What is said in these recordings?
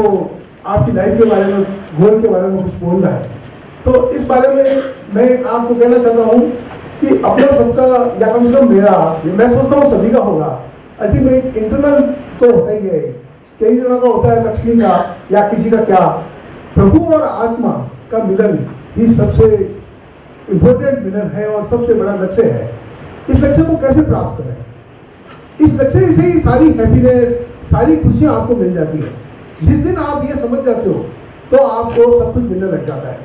तो आपकी लाइफ के बारे में, गोल के बारे में कुछ बोलना है। तो इस बारे में मैं आपको कहना चाहता हूँ कि अपना सबका, या कम से कम मेरा, मैं सोचता हूँ सभी का होगा, अल्टीमेट इंटरनल तो होता ही है। कई जनों का होता है लक्ष्मी का, या किसी का क्या, प्रभु और आत्मा का मिलन ही सबसे इम्पोर्टेंट मिलन है और सबसे बड़ा लक्ष्य है। इस लक्ष्य को कैसे प्राप्त करें? इस लक्ष्य से ही सारी हैप्पीनेस, सारी खुशियां आपको मिल जाती है। जिस दिन आप ये समझ जाते हो तो आपको सब कुछ मिलने लग जाता है।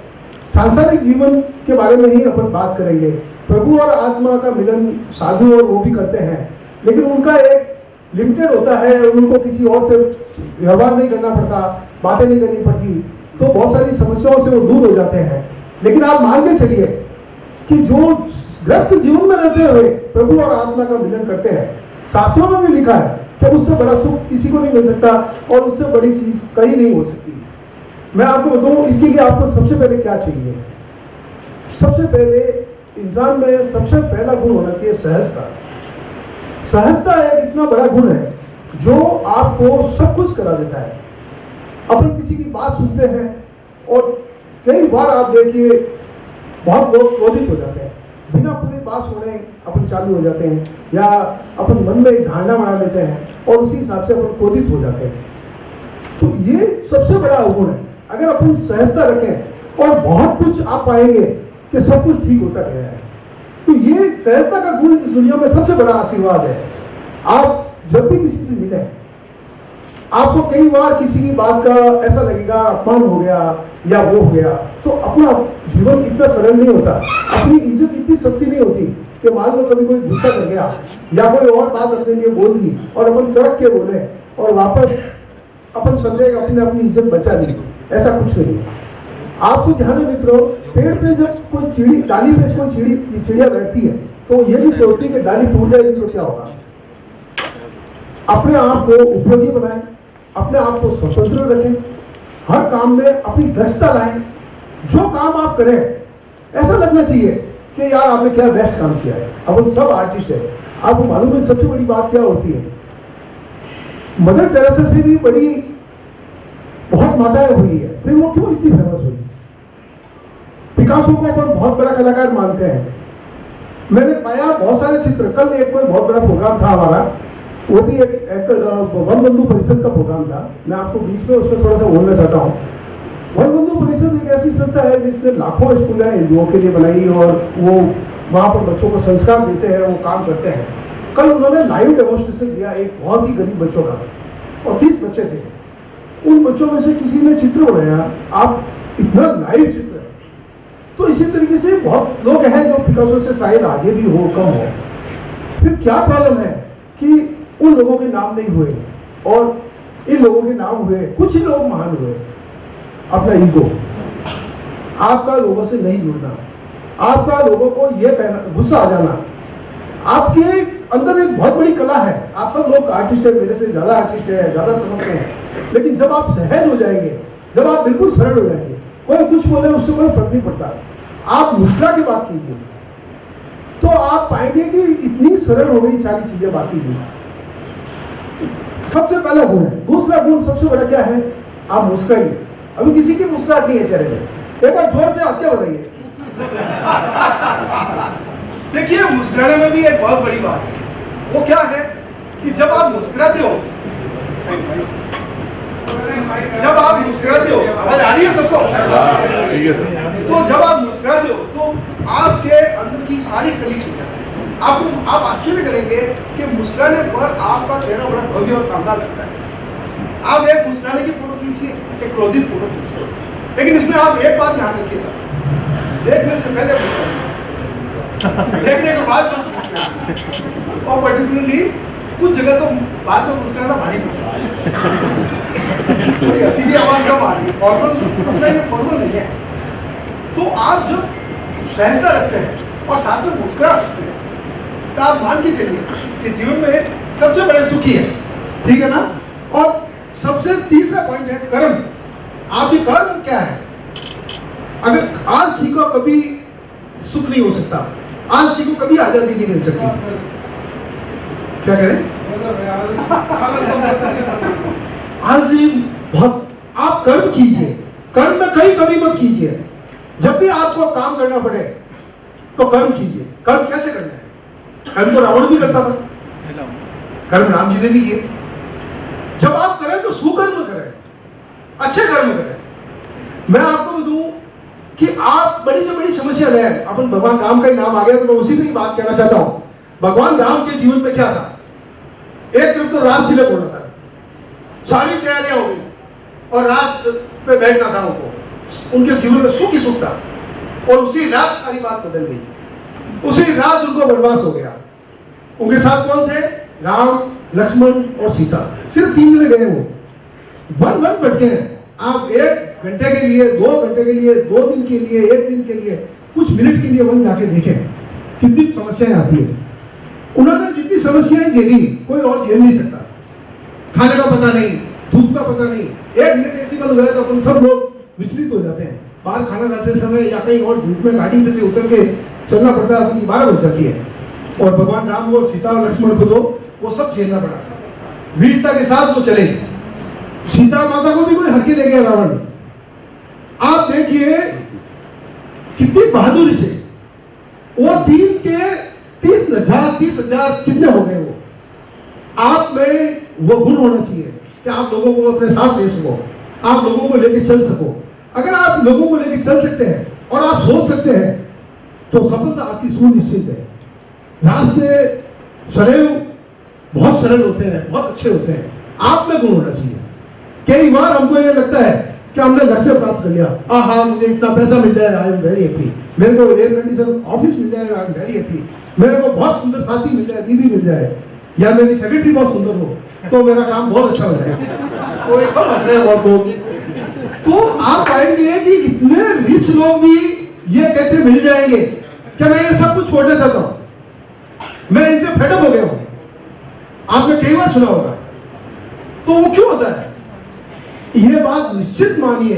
सांसारिक जीवन के बारे में ही अपन बात करेंगे। प्रभु और आत्मा का मिलन साधु और वो भी करते हैं, लेकिन उनका एक लिमिटेड होता है। उनको किसी और से व्यवहार नहीं करना पड़ता, बातें नहीं करनी पड़ती, तो बहुत सारी समस्याओं से वो दूर हो जाते हैं। लेकिन आप मान के चलिए कि जो ग्रस्त जीवन में रहते हुए प्रभु और आत्मा का मिलन करते हैं, शास्त्रों में भी लिखा है कि उससे बड़ा सुख किसी को नहीं मिल सकता और उससे बड़ी चीज कहीं नहीं हो सकती। मैं आपको बताऊं, इसके लिए आपको सबसे पहले क्या चाहिए? सबसे पहले इंसान में सबसे पहला गुण होना चाहिए सहजता। सहजता एक इतना बड़ा गुण है जो आपको सब कुछ करा देता है। अपन किसी की बात सुनते हैं और कई बार आप देखिए बहुत लोग क्रोधित हो जाते हैं, बिना पूरी बात सुने अपन चालू हो जाते हैं, या अपन मन में एक धारणा बना लेते हैं और उसी हिसाब से अपन क्रोधित हो जाते हैं। तो ये सबसे बड़ा गुण है। अगर अपन सहजता रखें और बहुत कुछ आप पाएंगे कि सब कुछ ठीक होता गया है। तो ये सहजता का गुण इस दुनिया में सबसे बड़ा आशीर्वाद है। आप जब भी किसी से मिले, आपको कई बार किसी की बात का ऐसा लगेगा अपमान हो गया या वो हो गया, तो अपना जीवन इतना सरल नहीं होता, अपनी इज्जत इतनी सस्ती नहीं होती कि मान लो कभी कोई गुस्सा कर गया या कोई और बात अपने लिए बोल दी और अपन तड़क के बोले और वापस अपन समझेगा अपने अपनी इज्जत बचा ली। ऐसा कुछ नहीं है। आपको ध्यान है मित्रों, पेड़ पे जब कोई चिड़ी, डाली पे कोई चिड़िया बैठती है तो ये नहीं सोचती कि डाली टूट जाएगी तो क्या होगा। अपने आप को उपयोगी बनाएं, अपने आप को स्वतंत्र रखें, हर काम में अपनी दक्षता लाएं। जो काम आप करें ऐसा लगना चाहिए कि यार आपने क्या बेस्ट काम किया है। अब सब आर्टिस्ट है। आपको मालूम है सबसे बड़ी बात क्या होती है? मदर टेरेसा से भी बड़ी बहुत माताएं हुई है, फिर वो क्यों इतनी फेमस हुई? पिकासो को अपन बहुत बड़ा कलाकार मानते हैं। मैंने पाया बहुत सारे चित्र। कल एक कोई बहुत बड़ा प्रोग्राम था हमारा, वो भी एक वन बंधु परिषद का प्रोग्राम था। मैं आपको बीच में उसमें थोड़ा सा बोलना चाहता हूँ। वन बंधु परिषद एक ऐसी संस्था है जिसने लाखों स्कूलें हिंदुओं के लिए बनाई और वो वहाँ पर बच्चों को संस्कार देते हैं, वो काम करते हैं। कल उन्होंने लाइव डेमोन्स्ट्रेशन दिया एक बहुत ही गरीब बच्चों का, और 30 बच्चे थे। उन बच्चों में से किसी ने चित्र बनाया। आप इतना लाइव चित्र, तो इसी तरीके से बहुत लोग हैं जो पिकासो से शायद आगे भी हो, कम हो। फिर क्या प्रॉब्लम है कि उन लोगों के नाम नहीं हुए और इन लोगों के नाम हुए, कुछ ही लोग महान हुए। अपना ईगो, आपका लोगों से नहीं जुड़ना, आपका लोगों को यह कहना, गुस्सा आ जाना। आपके अंदर एक बहुत बड़ी कला है। आप सब लोग आर्टिस्ट है, मेरे से ज्यादा आर्टिस्ट है, ज्यादा समझते हैं, लेकिन जब आप सहज हो जाएंगे, जब आप बिल्कुल सरल हो जाएंगे, कोई कुछ बोले उससे कोई फर्क नहीं पड़ता। आप मुस्कुरा के बात कीजिए तो आप पाएंगे कि इतनी सरल हो गई सारी चीजें बाकी की। सबसे पहला गुण है। दूसरा गुण सबसे बड़ा क्या है? आप मुस्कुराइए। अभी किसी की मुस्कुराहट नहीं है चेहरे पे, एक बार जोर से हंस के बताइए। देखिए, मुस्कुराने में भी एक बहुत बड़ी बात है। वो क्या है कि जब आप मुस्कुराते हो, आवाज आ रही है सबको? तो जब आप मुस्कुराते हो तो आपके अंदर की सारी कली छूट जाती है। आप आश्चर्य करेंगे कि मुस्कुराने पर आपका चेहरा बड़ा भव्य और शानदार लगता है। आप एक मुस्कुराने की फोटो खींचिए, एक क्रोधित फोटो खींचिए, लेकिन इसमें आप एक बात ध्यान रखिएगा, देखने से पहले मुस्कुराइए, देखने के बाद मत मुस्कुराइए। और पर्टिकुलरली कुछ जगह तो बाद में मुस्कुराना भारी पड़ सकता है। थोड़ी हंसी की आवाज कम आ रही है, फॉर्मल अपना ये फॉर्मल नहीं है। तो आप जब सहजता रखते हैं और साथ में मुस्कुरा सकते हैं तो आप मान के चलिए कि जीवन में सबसे बड़े सुखी है। ठीक है ना? और सबसे तीसरा पॉइंट है कर्म। आपके कर्म क्या है? अगर आलसी को कभी सुख नहीं हो सकता, आलसी को कभी आजादी नहीं मिल सकती। क्या करें? आलसी बहुत कर्म कीजिए, कर्म में कहीं कमी मत कीजिए। जब भी आपको काम करना पड़े तो कर्म कीजिए। कर्म कैसे करना है? कर्म तो रावण भी करता था, कर्म राम जी ने भी किए। जब आप करें तो सुकर्म करें, अच्छे कर्म करें। मैं आपको बताऊं कि आप बड़ी से बड़ी समस्या ले, अपन भगवान राम का ही नाम आ गया तो मैं उसी में ही बात कहना चाहता हूं। भगवान राम के जीवन में क्या था? एक तरफ तो रात तिलक होना था, सारी तैयारियां हो गई और रात पे बैठना था उनको, उनके जीवन में सुख ही सुख था। और उसी रात सारी बात बदल गई, उसी रात उनको वनवास हो गया। उनके साथ कौन थे? राम, लक्ष्मण और सीता। सिर्फ 3 जने गए वो, वन भटके हैं। आप 1 घंटे के लिए, 2 घंटे के लिए, 2 दिन के लिए, 1 दिन के लिए, कुछ मिनट के लिए वन जाके देखें कितनी समस्याएं आती है। उन्होंने जितनी समस्याएं झेली कोई और झेल नहीं सकता। खाने का पता नहीं, धूप का पता नहीं, 1 मिनट एसी बंद हो गया तो अपन सब लोग विचलित हो जाते हैं। बाहर खाना खाते समय या कहीं और धूप में गाड़ी में से उतर के चलना पड़ता है, अपनी 12 बज जाती है। और भगवान राम और सीता और लक्ष्मण को तो वो सब झेलना पड़ा। वीरता के साथ वो चले। सीता माता को भी कोई हर के ले गया रावण। आप देखिए कितनी बहादुरी से वो 3 के 30,000 कितने हो गए। वो आप में वो गुण होना चाहिए कि आप लोगों को अपने साथ ले सको, आप लोगों को लेकर चल सको। अगर आप लोगों को लेकर चल सकते हैं और आप सोच सकते हैं तो सफलता आपकी सुनिश्चित है। रास्ते सदैव बहुत सरल होते हैं, बहुत अच्छे होते हैं। आप में गुण होना चाहिए। कई बार हमको ये लगता है कि हमने लक्ष्य प्राप्त कर लिया, हाँ मुझे इतना पैसा मिल जाए, आई एम वेरी हैप्पी। मेरे को एयर कंडीशन ऑफिस मिल जाए, आई एम वेरी हैप्पी। मेरे को बहुत सुंदर साथी मिल जाए, बीवी मिल जाए, या मेरी सेक्रेटरी बहुत सुंदर हो तो मेरा काम बहुत अच्छा हो जाएगा। तो एकदम हंस रहे हैं बहुत लोग। तो आप पाएंगे कि इतने रिच लोग भी ये कहते मिल जाएंगे कि मैं ये सब कुछ छोड़ना चाहता हूं, मैं इनसे फेडअप हो गया हूं। आपने कई बार सुना होगा। तो वो क्यों होता है? ये बात निश्चित मानिए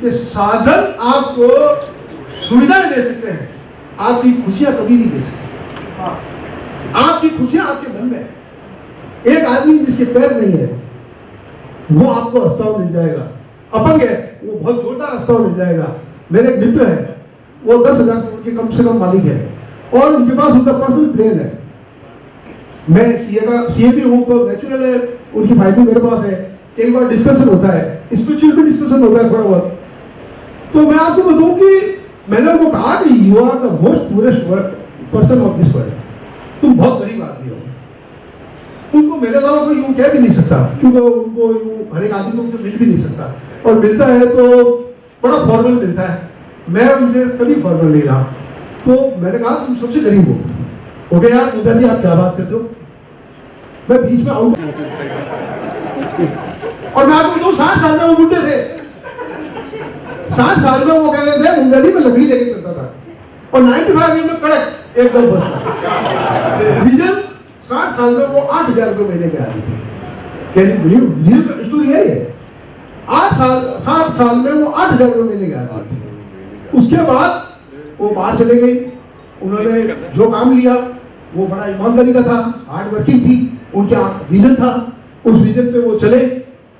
कि साधन आपको सुविधाएं दे सकते हैं, आपकी खुशियां कभी नहीं दे सकते। आपकी खुशियां आपके मन में है। एक आदमी जिसके पैर नहीं है वो आपको हंसता हुआ मिल जाएगा, अपंग है वो बहुत जोरदार हंसता हुआ मिल जाएगा। मेरे एक मित्र है, वो 10,000 करोड़ के कम से कम मालिक है और उनके पास उनका पर्सनल प्लेन है। मैं सीए भी हूँ तो नेचुरल है, उनकी फाइल भी मेरे पास है। कई बार डिस्कशन होता है, स्पिरिचुअल भी डिस्कशन होता है थोड़ा बहुत। तो मैं आपको बताऊं कि मैंने उनको कहा कि you are the most purest person of this world, तुम बहुत गरीब आदमी हो। उनको मेरे अलावा कोई यूं कह भी नहीं सकता, क्योंकि उनको हर एक आदमी को उनसे मिल भी नहीं सकता, और मिलता है तो बड़ा फॉर्मल मिलता है। मैं उनसे कभी फॉर्मल नहीं रहा। तो मैंने कहा तुम सबसे गरीब हो गया यार। मुद्दा जी आप क्या बात करते हो? मैं बीच में आऊँ और मैं आपको बताऊं 60 साल में वो बुढ़े थे। 60 साल में वो कह रहे थे मुंगा जी मैं लकड़ी लेके चलता था, और 95 में कड़क एकदम विजन। 60 साल में वो 8,000 रुपये महीने के आदमी थे। क्या स्टोरी है ये? 60 साल में वो 8,000 रुपये महीने के आदमी थे। उसके बाद वो बाहर चले गए। उन्होंने जो काम लिया वो बड़ा ईमानदारी का था, हार्ड वर्किंग थी, उनका विजन था, उस विजन पे वो चले।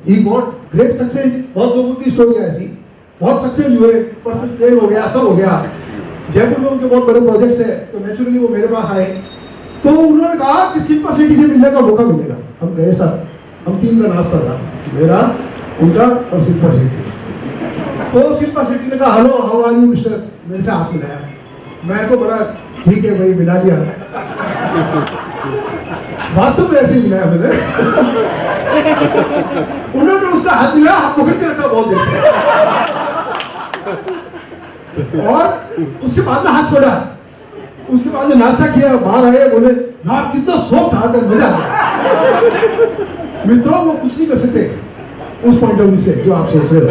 He got great success. बहुत लोगों की स्टोरी ऐसी, बहुत सक्सेस हुए, पर्सनल प्लेन हो गया, सब हो गया। जयपुर में उनके बहुत बड़े प्रोजेक्ट्स है, तो नेचुरली वो मेरे पास आए। तो उन्होंने कहा कि शिल्पा शेट्टी से मिलने का मौका मिलेगा। हम गए सर, हम 3 का नाश्ता था, मेरा, उनका और शिल्पा शेट्टी। तो शिल्पा शेट्टी ने कहा hello how are you mister, मेरे से हाथ मिलाया। मैं तो बड़ा ठीक है भाई मिला लिया, वास्तव में ऐसे ही मिलाया मैंने। उन्होंने उसका हाथ मिलाया, हाथ पकड़ के रखा बहुत देर, और उसके बाद में हाथ छोड़ा। उसके बाद में नाश्ता किया, बाहर आए, बोले यार कितना सॉफ्ट हाथ है, मजा आ गया। मित्रों वो कुछ नहीं कर सकते उस पॉइंट ऑफ व्यू से जो आप सोच रहे हो।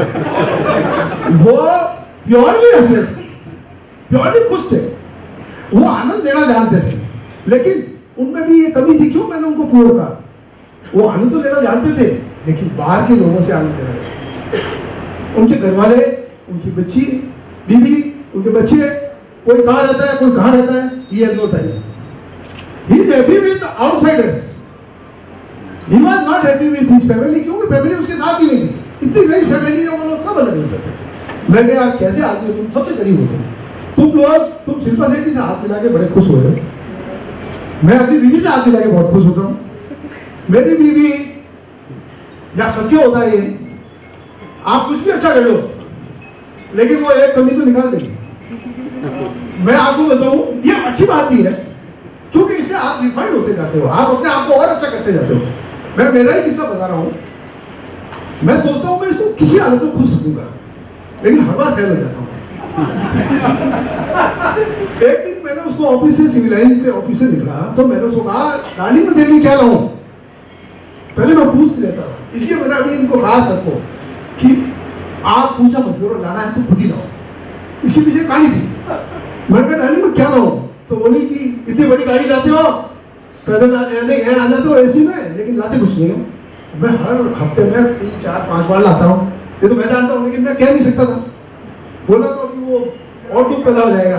वो प्योरली हंसे, प्योरली खुश थे, वो आनंद देना जानते थे, लेकिन उनमें भी ये कमी थी। क्यों मैंने उनको पूरा कहा? वो आनंद तो लेना जानते थे, लेकिन बाहर के लोगों से आनंद लेना। उनके घर वाले, उनकी बच्ची, बीवी, उनके बच्चे, कोई कहाँ रहता है, कोई कहाँ रहता है, ये no time. He is happy with outsiders, he was not happy with his family, क्योंकि फैमिली उसके साथ ही नहीं थी। इतनी गरीब फैमिली है, वो लोग सब अलग अलग थे। मैं कहा यार कैसे आदमी हो तुम, सबसे गरीब हो तुम लोग, तुम शिल्पा शेट्टी से हाथ मिला के बड़े खुश हो रहे हो, मैं अपनी बीवी से हाथ मिला के बहुत खुश होता हूँ। मेरी बीवी या सत्य होता है ये, आप कुछ भी अच्छा कर लो लेकिन वो एक कमी तो निकाल देगी। मैं आपको बताऊं ये अच्छी बात भी है, क्योंकि इससे आप रिफाइंड होते जाते हो, आप अपने आप को और अच्छा करते जाते हो। मैं मेरा ही किस्सा बता रहा हूं, मैं सोचता हूं मैं इसको किसी हालत में खुश रखूंगा, लेकिन हर बार फेल हो जाता हूं। एक दिन मैंने उसको ऑफिस से, सिविल लाइन से ऑफिस से निकला, तो मैंने उसको कहा गाड़ी में देने क्या लाऊं, पहले मैं पूछ लेता था, इसलिए मैंने अभी इनको कहा सबको कि आप पूछा मत करो, लाना है तो खुद ही लाओ। इसके पीछे कहानी थी। मैंने कहा गाड़ी में क्या लाऊं, तो बोली कि इतनी बड़ी गाड़ी लाते हो, पैदल आ जाते हो एसी में, लेकिन लाते कुछ नहीं हो। मैं हर हफ्ते में 3, 4, 5 बार लाता हूँ, ये तो मैं जानता हूँ, लेकिन मैं कह नहीं सकता था। बोला तो अभी वो और दुख पैदा हो जाएगा।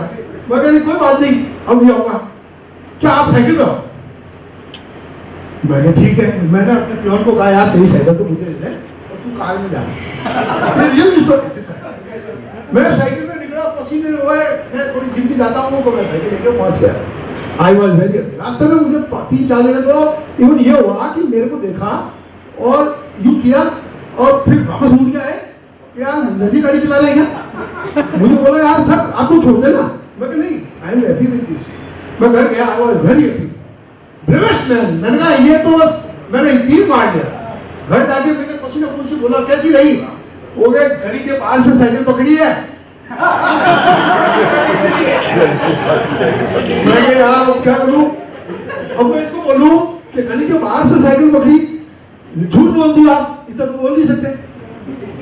मैं कह कोई बात नहीं, अब भी आऊंगा, क्या आप साइकिल में आओ? मैंने ठीक है, मैंने अपने प्योर को कहा यार तेरी साइकिल तो मुझे दे दे और तू कार में जा। मैं साइकिल में निकला, पसीने हुए, मैं थोड़ी जिम भी जाता हूँ तो मैं साइकिल लेके पहुंच गया। I was very happy. रास्ते में मुझे 3-4 जगह तो इवन ये हुआ कि मेरे को देखा और यूं किया और फिर वापस मुड़ के आए, यार नजी गाड़ी चला रहे क्या? मुझे बोला यार सर आपको छोड़ देना। मैं कहा नहीं, I am happy with this. मैं घर गया, I was very happy. Bravest man, मैंने कहा ये तो बस मैंने तीर मार दिया। घर जाके मैंने पसीना पूछ के बोला कैसी रही? हो गए गली के बाहर से साइकिल पकड़ी है। मैं यार अब क्या करूं, अब मैं इसको बोलूं कि गली के बाहर से साइकिल पकड़ी, झूठ बोल दिया, इतना तो बोल नहीं सकते।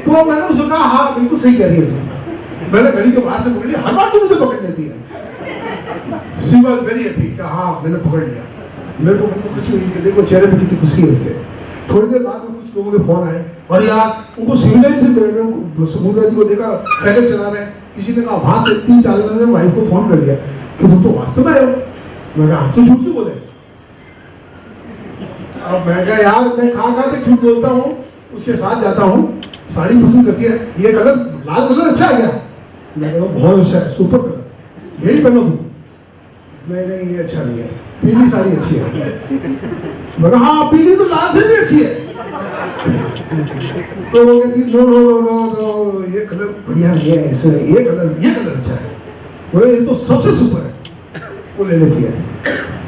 तो मैंने उसको कहा हाँ बिल्कुल सही कह रही है तुम, मैंने गली के बाहर से पकड़ लिया, हर बार तुम मुझे पकड़ लेती है। शी वाज वेरी हैप्पी, हाँ मैंने पकड़ लिया। मेरे को खुशी हुई कि देखो चेहरे पे कितनी खुशी होती है। थोड़ी देर बाद में कुछ लोगों के फोन आए और यार उनको सिविल से बैठ रहे, समुद्र जी को देखा साइकिल चला रहे हैं। किसी ने कहा वहां से 3-4 लोगों ने वाइफ को फोन कर दिया कि तुम तो वास्तव में आए हो। मैं कहा तो झूठ क्यों बोले? अब मैं कहा यार मैं कहाँ तक झूठ बोलता हूँ, उसके साथ जाता हूँ, साड़ी पसंद करती है, ये कलर लाल कलर अच्छा आ गया। मैं कहा बहुत अच्छा है, सुपर कलर, यही पहनो तुम। नहीं ये अच्छा नहीं है, पीली साड़ी अच्छी है। मैं कहा हाँ पीली तो लाल से भी अच्छी है। तो वो कहती नो ये कलर बढ़िया नहीं है, इसमें ये कलर अच्छा है, वो ये तो सबसे सुपर है। वो ले लेती है।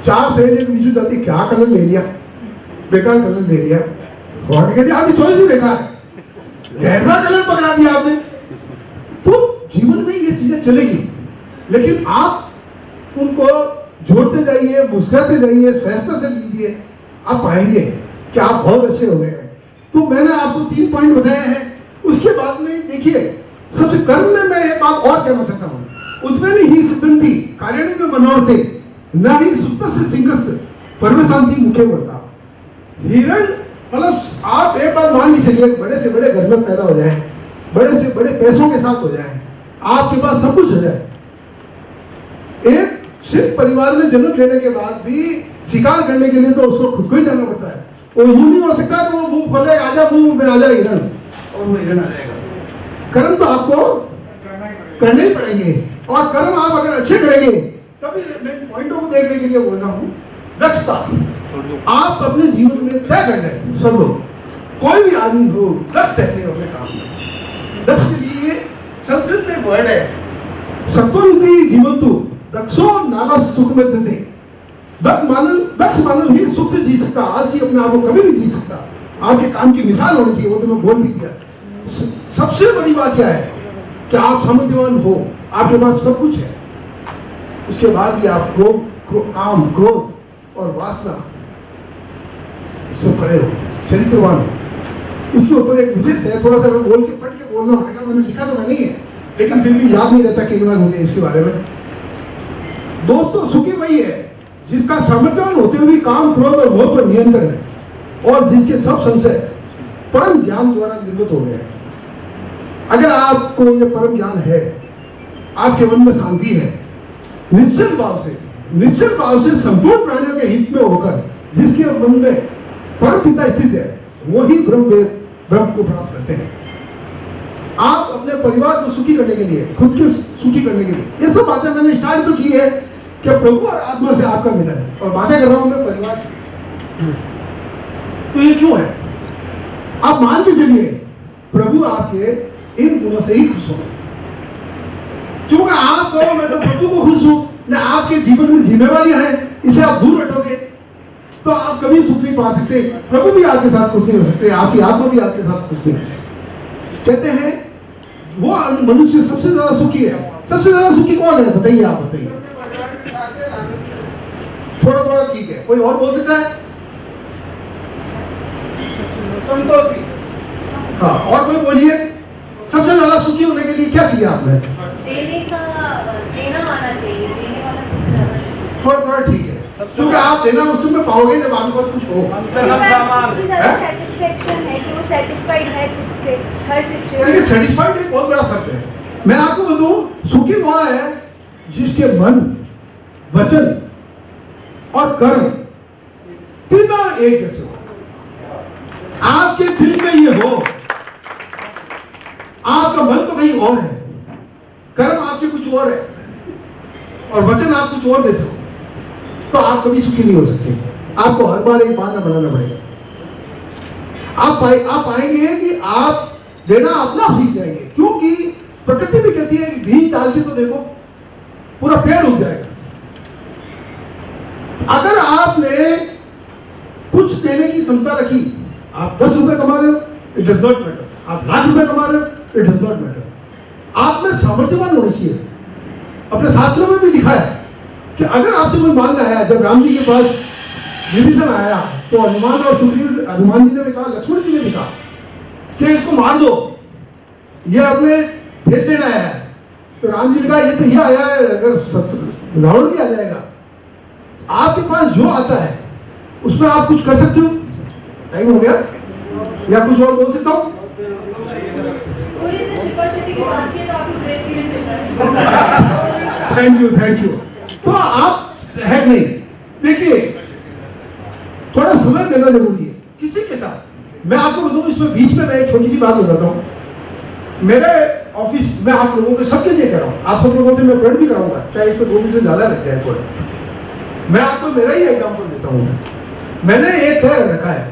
4 सहेलियों के बीच में जाती, क्या कलर ले लिया, बेकार कलर ले लिया। और कहती आपकी चॉइस भी बेकार है, गहरा कलर पकड़ा दिया आपने। तो जीवन में ये चीजें चलेगी, लेकिन आप उनको जोड़ते जाइए, मुस्कुराते जाइए, सहजता से लीजिए, आप पाएंगे कि आप बहुत अच्छे हो गए हैं। तो मैंने आपको 3 पॉइंट बताए हैं। उसके बाद में देखिए सबसे कर्म में मैं एक बात और कहना चाहता हूँ, उद्वेनि ही सिद्धंति कार्याणि में मनोरथे न ही सुप्तस्य सिंहस्य परमशांति मुखे वर्ता। हिरण मतलब आप एक बार मान लीजिए चलिए बड़े से बड़े घर में पैदा हो जाए, बड़े से बड़े पैसों के साथ हो जाए, आपके पास सब कुछ हो जाए, एक सिर्फ परिवार में जन्म लेने के बाद भी शिकार करने के लिए तो उसको खुद को ही जाना पड़ता है। वो यूं नहीं हो सकता कि वो मुंह खोले आजा मुंह में आ जाए हिरण और वो हिरण आ जाएगा। कर्म तो आपको करने ही पड़ेंगे, और कर्म आप अगर अच्छे करेंगे तभी मैं पॉइंटों को देखने के लिए बोल रहा हूँ। दक्षता आप अपने जीवन में तय कर लें, सब लोग, कोई भी आदमी हो दक्ष रहते हैं अपने काम में। दक्ष के लिए संस्कृत में वर्ड है सत्वनिधि जीवंतु दक्षो नाला सुख में देते। दक्ष मानव ही सुख से जी सकता, आलसी अपने आप को कभी नहीं जी सकता। आपके काम की मिसाल होनी चाहिए, वो तो मैं बोल भी दिया। सबसे बड़ी बात क्या है कि आप सामर्थ्यवान हो, आपके पास सब कुछ है, उसके बाद भी आप काम, क्रोध और वासना सब खड़े हो, चरित्रवान हो। इसके ऊपर एक विशेष है, थोड़ा सा बोल के पढ़ के बोलना पड़ेगा, मैंने लिखा तो मैं नहीं है, लेकिन फिर भी याद नहीं रहता कई बार मुझे इसके बारे में। दोस्तों सुखी वही है जिसका सामर्थ्यवान होते हुए भी काम, क्रोध और मोह पर नियंत्रण है, और जिसके सब संशय परम ज्ञान द्वारा निर्मित हो गए। अगर आपको ये परम ज्ञान है, आपके मन में शांति है, निश्चल भाव से संपूर्ण प्राणियों के हित में होकर जिसके मन में परम पिता स्थित है, वही ब्रह्म को प्राप्त करते हैं। आप अपने परिवार को सुखी करने के लिए, खुद को सुखी करने के लिए, ये सब बातें मैंने स्टार्ट तो की है कि प्रभु और आत्मा से आपका मिलन है, और बातें कर रहा हूं मैं परिवार की। तो ये क्यों है? आप मान के चलिए प्रभु आपके इन गुणों से ही खुश हो, क्योंकि आप कहो मैं तो प्रभु को खुश हूं, ना आपके जीवन में जिम्मेवारियां हैं, इसे आप दूर हटोगे तो आप कभी सुख नहीं पा सकते, प्रभु भी आपके साथ खुश नहीं हो सकते, आपकी आत्मा भी आपके साथ खुश नहीं हो सकती। कहते हैं वो मनुष्य सबसे ज्यादा सुखी है। सबसे ज्यादा सुखी कौन है? बताइए, आप बताइए। थोड़ा थोड़ा ठीक है, कोई और बोल सकता है? संतोषी। हाँ, और कोई बोलिए। सबसे ज्यादा सुखी होने के लिए क्या चाहिए आपने? देना आना चाहिए, देने वाला सबसे ज्यादा सुखी। थोड़ा थोड़ा ठीक है, क्योंकि आप देना उस समय पाओगे जब आपके पास कुछ हो। सेटिस्फेक्शन है कि वो सेटिस्फाइड है खुद से हर सिचुएशन। देखिए, सेटिस्फाइड एक बहुत बड़ा शब्द है। मैं आपको बताऊं, सुखी वह है जिसके मन, वचन और कर्म तीनों एक जैसे हो। आपके दिल में ये हो, आपका मन तो कहीं और है, कर्म आपके कुछ और है, और वचन आप कुछ और देते हो, तो आप कभी सुखी नहीं हो सकते। आपको हर बार एक बहाना बनाना पड़ेगा। आप पाएंगे कि आप देना अपना सीख जाएंगे, क्योंकि प्रकृति भी कहती है बीज डाल के तो देखो पूरा पेड़ उग जाएगा। अगर आपने कुछ देने की क्षमता रखी, आप 10 रुपए कमा रहे हो, इट डज नॉट मैटर। आप लाख रुपए कमा रहे हो, इट डज नॉट मैटर। आप में सामर्थ्यवान होना चाहिए। अपने शास्त्रों में भी लिखा है कि अगर आपसे कोई मांगना आया, जब राम जी के पास विभीषण आया तो हनुमान और सुग्रीव, हनुमान जी ने भी कहा, लक्ष्मण जी ने भी कहा कि इसको मार दो, ये अपने भेज देना है। तो राम जी ने कहा ये तो ये आया है, अगर रावण भी आ जाएगा, आपके पास जो आता है उसमें आप कुछ कर सकते हो। टाइम हो गया या कुछ और बोल सकता हूँ? Thank you. तो आप है नहीं, देखिए थोड़ा समय देना जरूरी है किसी के साथ। मैं आपको बताऊं, इसमें बीच में मैं एक छोटी सी बात बताता हूँ। मेरे ऑफिस में आप लोगों के सबके लिए कह रहा हूँ, आप सब लोगों से मैं प्रिंट भी कराऊंगा, चाहे इसमें 2 दिन से ज्यादा लग जाए थोड़ा। मैं आपको मेरा ही एग्जाम्पल देता हूँ। मैंने एक तय रखा है,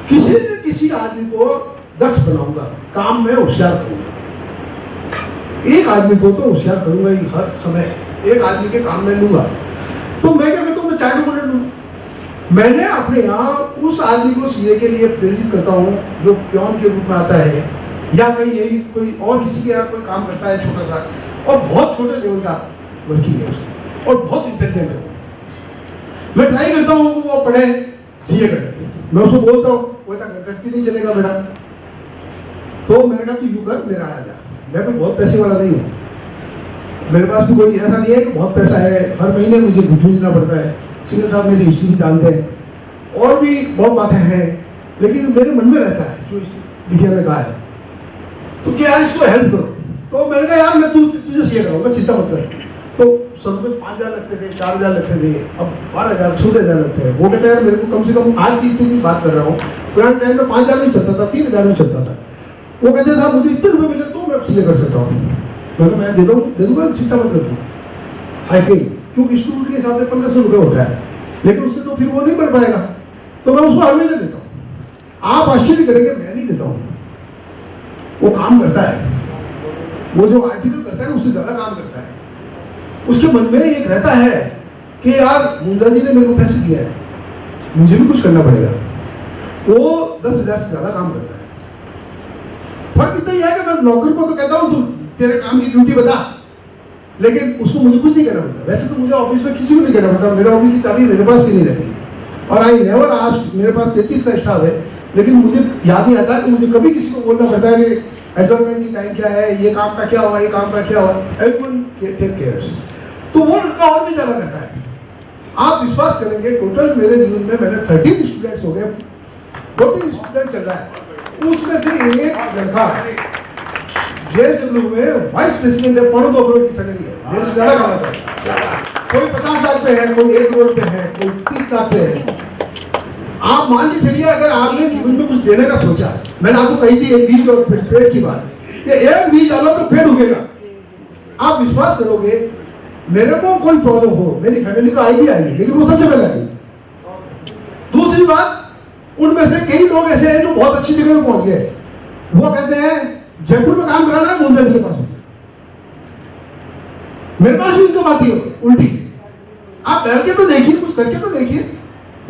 किसी न किसी आदमी को दक्ष बनाऊंगा, काम में होशियार करूंगा। एक आदमी को तो होशियार करूंगा ही, हर समय एक आदमी के काम में लूंगा। तो मैं क्या करता हूँ, मैं चार्ट अकाउंटेंट हूँ। मैंने अपने यहाँ उस आदमी को सीए के लिए प्रेरित करता हूँ जो प्योन के रूप में आता है, या कहीं यही कोई और किसी के यहाँ कोई काम करता है छोटा सा, और बहुत छोटे लेवल का वर्किंग है और बहुत इंटेलिजेंट है। मैं ट्राई करता हूँ वो पढ़े, सीए करे। मैं उसको बोलता हूँ वो गृहस्थी नहीं चलेगा मेरा, तो मैंने कहा तू यू कर, मेरा आ जा। मैं कोई बहुत पैसे वाला नहीं हूँ, मेरे पास भी कोई ऐसा नहीं है कि बहुत पैसा है, हर महीने मुझे जूझना पड़ता है। सिंगर साहब मेरी हिस्ट्री भी जानते हैं और भी बहुत बातें हैं, लेकिन मेरे मन में रहता है जो इस मीडिया में कहा है, तो क्या यार इसको हेल्प करो। तो मैंने कहा यार मैं तुझे सीए कराऊंगा, चिंता मत कर। तो सब में 5,000 लगते थे, 4,000 लगते थे, अब 12,000 16,000 लगते हैं। वो कहते हैं मेरे को कम से कम आज की से बात कर रहा हूँ, पुराने टाइम में 5,000 में चलता था, 3,000 में चलता था। वो कहते था मुझे इतने रुपए मिले तो मैं सीए कर सकता हूँ। मैं दे दूंगा, चिंता मत कर। हाई पे, क्योंकि स्टूडेंट के हिसाब से 1,500 रुपये होता है, लेकिन उससे तो फिर वो नहीं बढ़ पाएगा, तो मैं उसको हर महीने देता हूँ। आप आश्चर्य करेंगे, मैं नहीं देता हूँ, वो काम करता है। वो जो आर्टिकल करता है उससे ज्यादा काम करता है। उसके मन में एक रहता है कि यार मुंडा जी ने मेरे को पैसे दिया है, मुझे भी कुछ करना पड़ेगा। वो 10,000 से ज्यादा काम करता है। फर्क इतना ही है कि मैं नौकर को तो कहता हूँ तू तेरे काम की ड्यूटी बता, लेकिन उसको मुझे कुछ नहीं करना पड़ता। वैसे तो मुझे ऑफिस में किसी को नहीं करना पड़ता, मेरा ऑफिस की चाबी मेरे पास भी नहीं रहती, और आई नेवर आस्क्ड, मेरे पास 33 का स्टाफ है, लेकिन मुझे याद नहीं आता कि मुझे कभी किसी को बोलना पड़ता है कि एडजॉर्नमेंट की टाइम क्या है, ये काम का क्या हुआ, ये काम का क्या हुआ। Everyone take cares. तो वो लड़का और भी ज्यादा करता है। आप विश्वास करेंगे, टोटल मेरे जीवन में मैंने 13 स्टूडेंट्स हो गए, 14 स्टूडेंट चल रहा है, उसमें से एक लड़का जेएसडब्ल्यू में वाइस प्रेसिडेंट है, 2.5 करोड़ की सैलरी है, मेरे से ज्यादा कमाता है। कोई 50 लाख पे है, कोई 1 करोड़ पे है, कोई 30 लाख पे है। आप मान के चलिए, अगर आपने जीवन में कुछ देने का सोचा, मैंने आपको कही थी एक 20 पेड़ की बात, ये एक बीज डालो तो पेड़ उगेगा। आप विश्वास करोगे, मेरे को कोई प्रॉब्लम हो, मेरी फैमिली तो आएगी आएगी, लेकिन वो सबसे पहले आएगी। दूसरी बात, उनमें से कई लोग ऐसे हैं जो बहुत अच्छी जगह पे पहुंच गए। वो कहते हैं जयपुर में काम कराना है, मुंडन के पास। मेरे पास भी इनकम आती है उल्टी। आप करके तो देखिए, कुछ करके तो देखिए,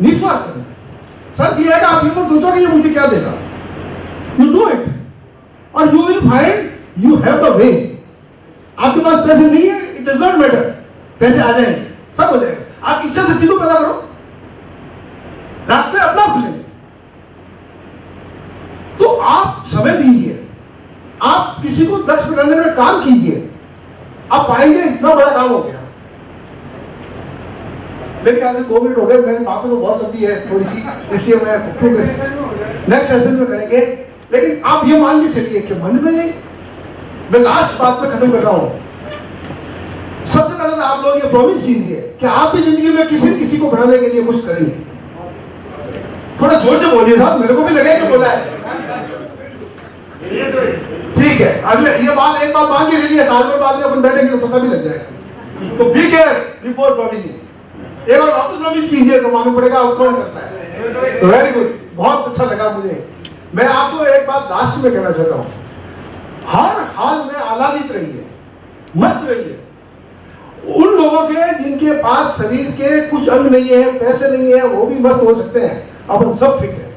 निस्वार्थ करना। सर ये है कि आप ये मत सोचो कि ये मुझे क्या देगा। यू डू इट और you will find you have the way. आपके पास पैसे नहीं है, इट डज नॉट मैटर, पैसे आ जाएंगे, सब हो जाएगा। आप इच्छा शक्ति को पैदा करो, रास्ते अपना खुलेंगे। तो आप समय दीजिए, आप किसी को 10 मिनट में काम कीजिए, आप पाएंगे इतना बड़ा काम हो गया। मेरे ख्याल से 2 मिनट हो गए, मेरी बातें तो बहुत लंबी है थोड़ी सी, इसलिए मैं नेक्स्ट सेशन में करेंगे। लेकिन आप ये मान के चलिए कि मन में, मैं लास्ट बात में खत्म कर रहा हूं। सबसे पहले तो आप लोग ये प्रॉमिस कीजिए कि आप भी जिंदगी में किसी न किसी को बनाने के लिए कुछ करेंगे। थोड़ा जोर से बोलिए साहब, मेरे को भी लगे कि बोला है। ठीक है, अगले ये बात एक बात मान के चलिए, साल भर बाद में अपन बैठेंगे तो पता भी लग जाएगा। तो बी केयर बिफोर प्रॉमिसिंग। एक और वापस प्रॉमिस कीजिए तो मालूम पड़ेगा आप कौन करता है। तो वेरी गुड, बहुत अच्छा लगा मुझे। मैं आपको एक बात लास्ट में कहना चाहता हूं, हर हाल में आह्लादित रहिए, मस्त रहिए। उन लोगों के जिनके पास शरीर के कुछ अंग नहीं है, पैसे नहीं है, वो भी मस्त हो सकते हैं। अपन सब फिट है।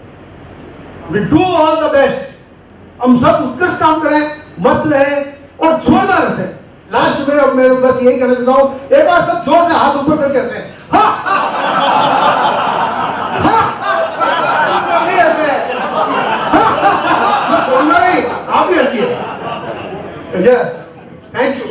We do all the best. हम सब उत्कृष्ट काम करें, मस्त रहें और जोरदार हंसें। लास्ट में अब मैं बस यही कहना चाहता हूं, एक बार सब जोर से हाथ ऊपर करके हंसें। आप भी हंसिए। Yes, thank you.